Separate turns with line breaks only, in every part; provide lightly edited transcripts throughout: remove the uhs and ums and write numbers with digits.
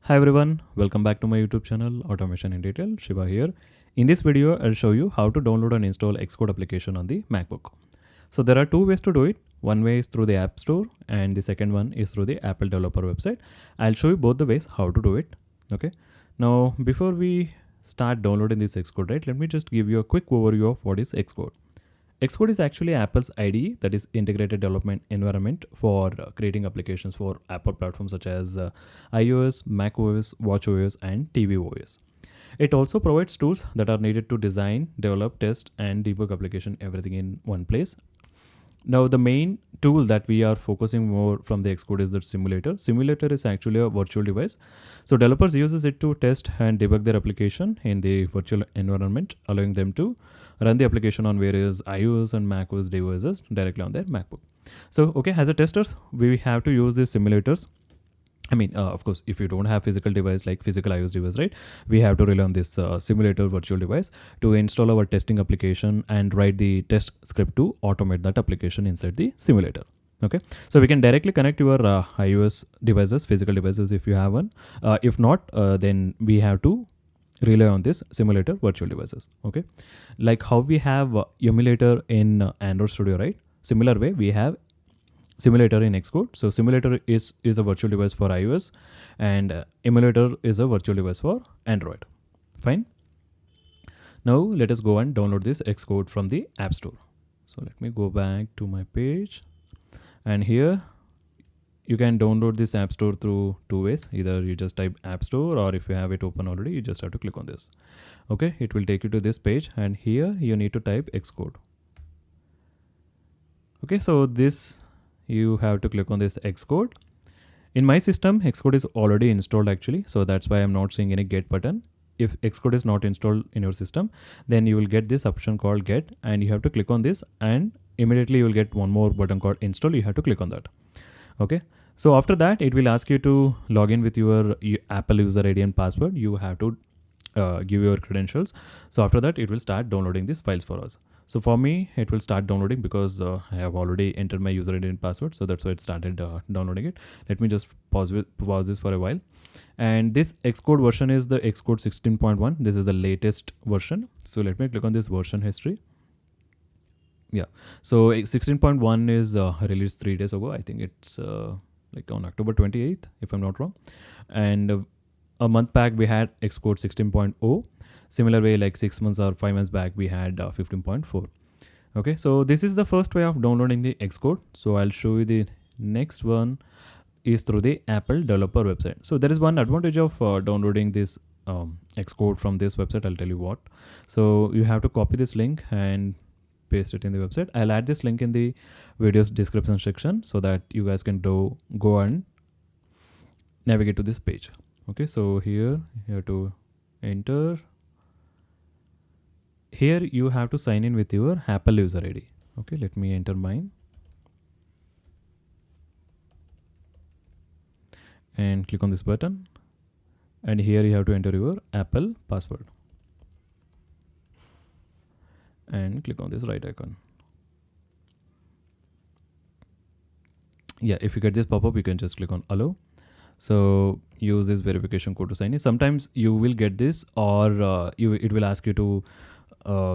Hi everyone, welcome back to my YouTube channel Automation in Detail. Shiva here. In this video, I'll show you how to download and install Xcode application on the MacBook. So there are two ways to do it. One way is through the App Store and the second one is through the Apple developer website. I'll show you both the ways how to do it. Okay. Now before we start downloading this Xcode, right, let me just give you a quick overview of what is Xcode. Xcode is actually Apple's IDE, that is integrated development environment for creating applications for Apple platforms such as iOS, macOS, watchOS, and tvOS. It also provides tools that are needed to design, develop, test, and debug application everything in one place. Now the main tool that we are focusing more from the Xcode is the simulator. Simulator is actually a virtual device. So developers uses it to test and debug their application in the virtual environment, allowing them to run the application on various iOS and macOS devices directly on their MacBook. So okay, as a testers, we have to use these simulators. Of course, if you don't have physical device like physical iOS device, right, we have to rely on this simulator virtual device to install our testing application and write the test script to automate that application inside the simulator. Okay, so we can directly connect your iOS devices, physical devices if you have one. If not, then we have to rely on this simulator virtual devices. Okay, like how we have emulator in Android Studio, right? Similar way, we have simulator in Xcode. So simulator is a virtual device for iOS and emulator is a virtual device for Android. Fine. Now let us go and download this Xcode from the App Store. So let me go back to my page, and here you can download this App Store through two ways. Either you just type App Store, or if you have it open already, you just have to click on this. Okay, it will take you to this page, and here you need to type Xcode. Okay, so this you have to click on this Xcode. In my system, Xcode is already installed actually, so that's why I'm not seeing any get button. If Xcode is not installed in your system, then you will get this option called get, and you have to click on this, and immediately you will get one more button called install. You have to click on that. Okay, so after that it will ask you to log in with your Apple user ID and password. You have to give your credentials. So after that it will start downloading these files for us. So for me it will start downloading because I have already entered my user ID and password, so that's why it started downloading it. Let me just pause this for a while. And this Xcode version is the Xcode 16.1. This is the latest version. So let me click on this version history. Yeah, so 16.1 is released 3 days ago. I think it's like on October 28th if I'm not wrong. And a month back we had Xcode 16.0. Similar way, like 6 months or 5 months back we had 15.4. Okay, so this is the first way of downloading the Xcode. So I'll show you the next one is through the Apple developer website. So there is one advantage of downloading this Xcode from this website. I'll tell you what. So you have to copy this link and paste it in the website. I'll add this link in the video's description section so that you guys can go and navigate to this page. Okay, so here you have to enter. Here you have to sign in with your Apple user ID. Okay, let me enter mine. And click on this button. And here you have to enter your Apple password. And click on this right icon. Yeah, if you get this pop-up, you can just click on allow. So use this verification code to sign in. Sometimes you will get this, or it will ask you to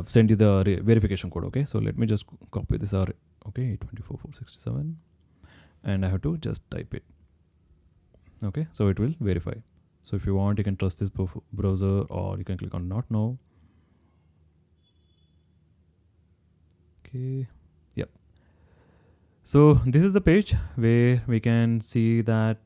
send you the verification code. Okay, so let me just copy this. Okay, 24467, and I have to just type it. Okay, so it will verify. So if you want, you can trust this browser, or you can click on not now. Okay, yep. So this is the page where we can see that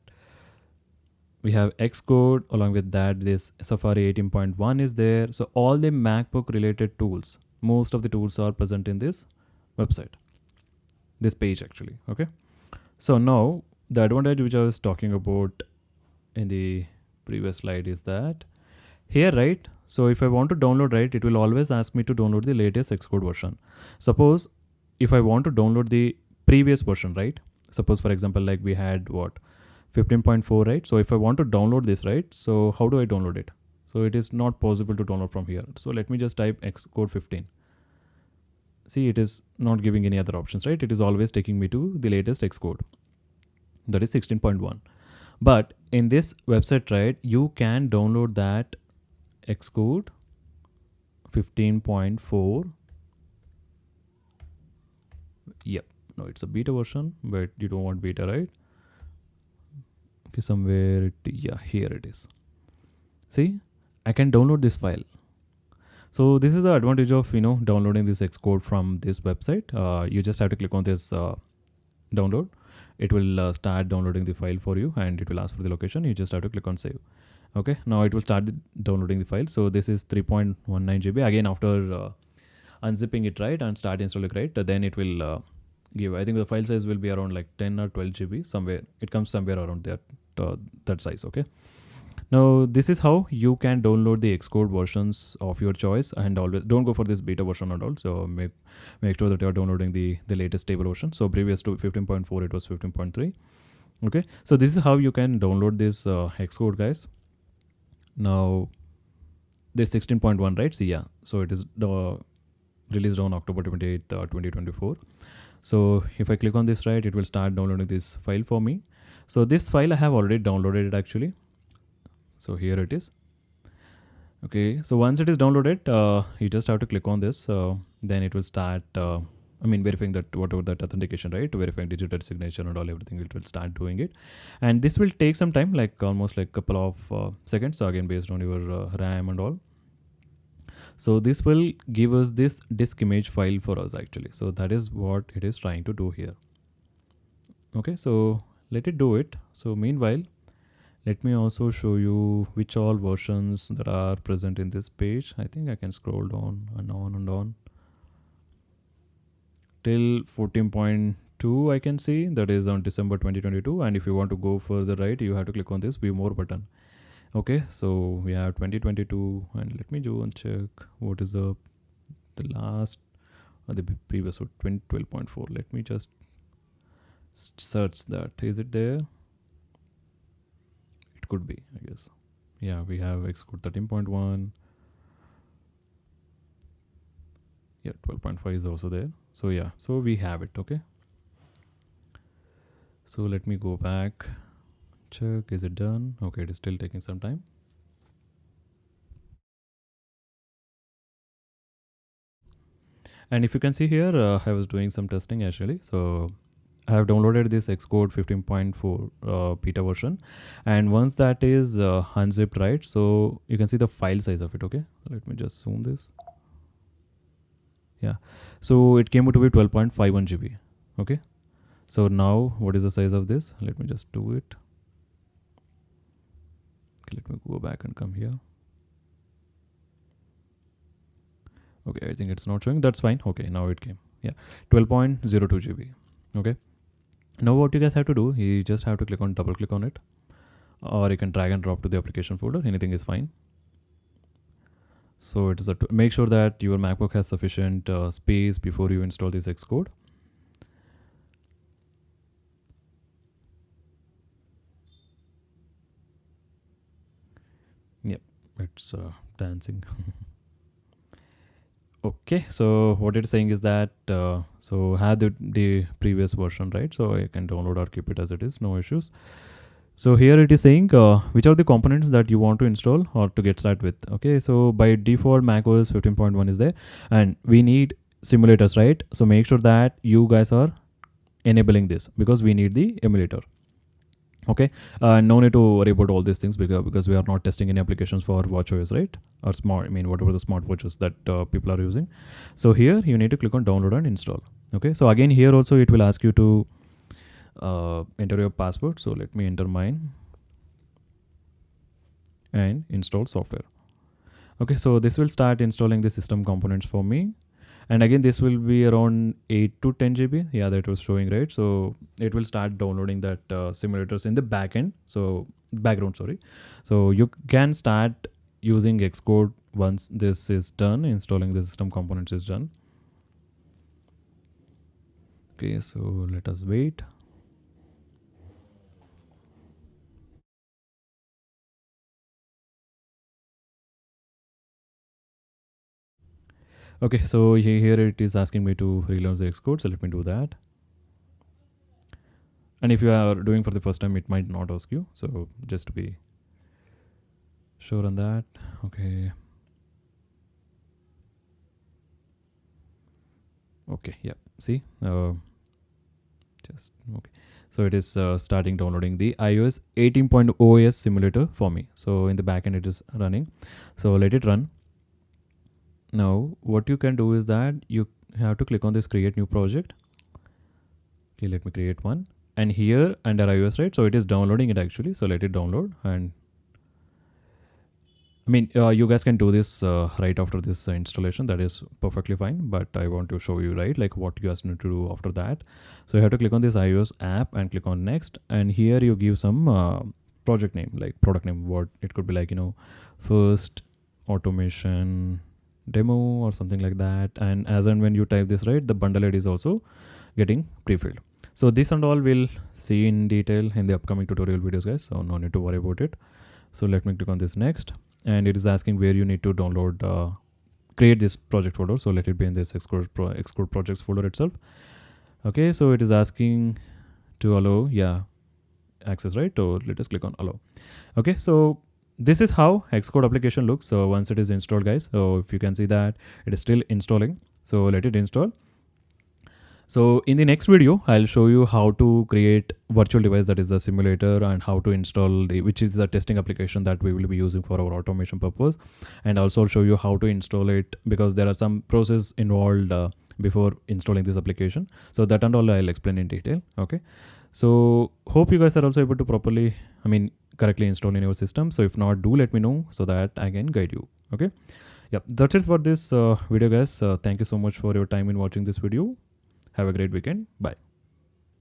we have Xcode. Along with that, this Safari 18.1 is there. So all the MacBook related tools, most of the tools are present in this website, this page actually. Okay, so now the advantage which I was talking about in the previous slide is that here, right, so if I want to download, right, it will always ask me to download the latest Xcode version. Suppose if I want to download the previous version, right, suppose for example, like we had what, 15.4, right? So if I want to download this, right, so how do I download it? So it is not possible to download from here. So let me just type Xcode 15. See, it is not giving any other options, right? It is always taking me to the latest Xcode, that is 16.1. But in this website, right, you can download that Xcode 15.4. Yep, no, it's a beta version, but you don't want beta, right? Okay, somewhere yeah, here it is. See, I can download this file. So this is the advantage of downloading this Xcode from this website. You just have to click on this download. It will start downloading the file for you, and it will ask for the location. You just have to click on save. Okay, now it will start downloading the file. So this is 3.19 GB. Again, after unzipping it, right, and start installing, right, then it will give, I think the file size will be around like 10 or 12 GB, somewhere it comes somewhere around that size. Okay, now this is how you can download the Xcode versions of your choice, and always don't go for this beta version at all. So make sure that you are downloading the latest stable version. So previous to 15.4, it was 15.3. Okay, so this is how you can download this Xcode, guys. Now this 16.1, right? So yeah, so it is released on October 28th, 2024. So if I click on this, right, it will start downloading this file for me. So this file I have already downloaded it actually. So here it is. Okay, so once it is downloaded, you just have to click on this. Then it will start verifying that whatever that authentication, right, verifying digital signature and all, everything, it will start doing it. And this will take some time, like almost like couple of seconds. So again, based on your RAM and all. So this will give us this disk image file for us actually. So that is what it is trying to do here. Okay, so let it do it. So meanwhile, let me also show you which all versions that are present in this page. I think I can scroll down and on and on till 14.2. I can see that is on December 2022. And if you want to go further, right, you have to click on this view more button. Okay, so we have 2022, and let me go and check what is the last or the previous, so 2012.4. Let me just search that. Is it there? It could be, I guess. Yeah, we have Xcode 13.1. Yeah, 12.5 is also there. So yeah, so we have it. Okay, so let me go back, check, is it done? Okay, it is still taking some time. And if you can see here, I was doing some testing actually. So I have downloaded this Xcode 15.4 beta version, and once that is unzipped, right, so you can see the file size of it. Okay, let me just zoom this. Yeah, so it came out to be 12.51 GB. Okay, so now what is the size of this? Let me just do it. Okay, let me go back and come here. Okay, I think it's not showing. That's fine. Okay, now it came. Yeah, 12.02 GB. Okay, now what you guys have to do, you just have to double click on it, or you can drag and drop to the application folder. Anything is fine. So it is make sure that your MacBook has sufficient space before you install this Xcode. Yep, it's dancing. Okay, so what it's saying is that so have the previous version, right? So I can download or keep it as it is, no issues. So here it is saying which are the components that you want to install or to get started with. Okay, so by default macOS 15.1 is there, and we need simulators, right? So make sure that you guys are enabling this because we need the emulator. Okay, no need to worry about all these things because we are not testing any applications for watchOS, right, or smart, whatever the smart watches that people are using. So here you need to click on download and install. Okay, so again here also it will ask you to enter your password. So let me enter mine and install software. Okay, so this will start installing the system components for me, and again this will be around 8 to 10 GB. Yeah, that was showing, right? So it will start downloading that simulators in the background. Sorry, so you can start using Xcode once this is done, installing the system components is done. Okay, so let us wait. Okay, so here it is asking me to relaunch the Xcode, so let me do that. And if you are doing for the first time, it might not ask you. So just to be sure on that. Okay. Okay, yeah, see, just okay. So it is starting downloading the iOS 18.0 simulator for me. So in the backend it is running. So let it run. Now what you can do is that you have to click on this create new project. Okay, let me create one. And here under iOS, right? So it is downloading it actually. So let it download. And I mean, you guys can do this right after this installation. That is perfectly fine. But I want to show you, right, like what you guys need to do after that. So you have to click on this iOS app and click on next. And here you give some project name, like product name. What it could be like, first automation demo or something like that. And as and when you type this, right, the bundle ID is also getting pre-filled. So this and all we'll see in detail in the upcoming tutorial videos, guys. So no need to worry about it. So let me click on this next. And it is asking where you need to download, create this project folder. So let it be in this Xcode projects folder itself. Okay, so it is asking to allow, access, right? So let us click on allow. Okay, so this is how Xcode application looks. So once it is installed, guys, so if you can see that it is still installing. So let it install. So in the next video, I'll show you how to create virtual device, that is the simulator, and how to install which is the testing application that we will be using for our automation purpose. And also I'll show you how to install it, because there are some process involved before installing this application. So that and all I'll explain in detail. Okay. So hope you guys are also able to correctly install in your system. So if not, do let me know so that I can guide you. Okay. Yeah, that's it for this video, guys. Thank you so much for your time in watching this video. Have a great weekend. Bye.